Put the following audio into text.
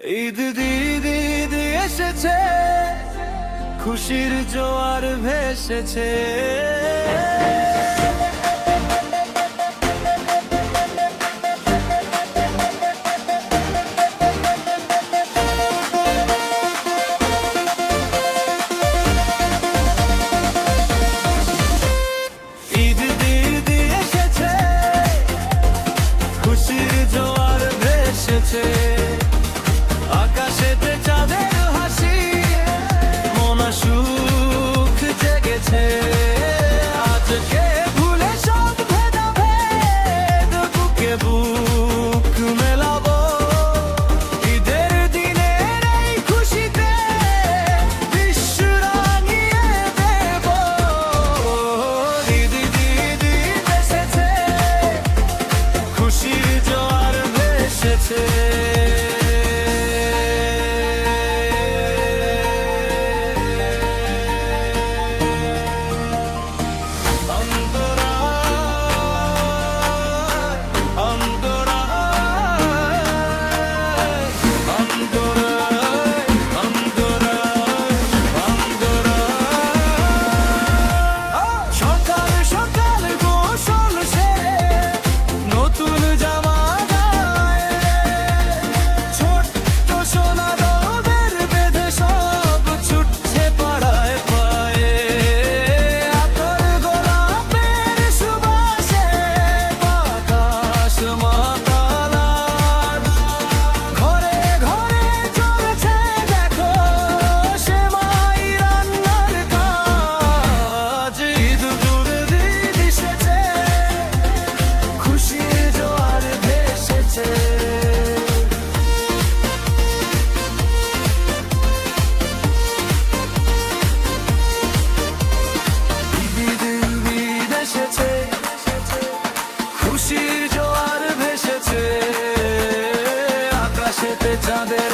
ঈদ ঈদ ঈদ এসেছে, খুশির জোয়ার ভেসেছে। ঈদ ঈদ এসেছে, খুশির জোয়ার ভেসেছে। আকাশেতে চাঁদের হাসি, মনে সুখ জেগেছে। আজকে ভুলে সব ভেদাভেদ, বুকে বুক মেলাবো। ঈদের দিনের এই খুশিতে বিশ্ব রাঙিয়ে দেব। ঈদ ঈদ ঈদ এসেছে, খুশির জোয়ার ভেসেছে। খুশির জোয়ার ভেসেছে, আকাশেতে চাঁদের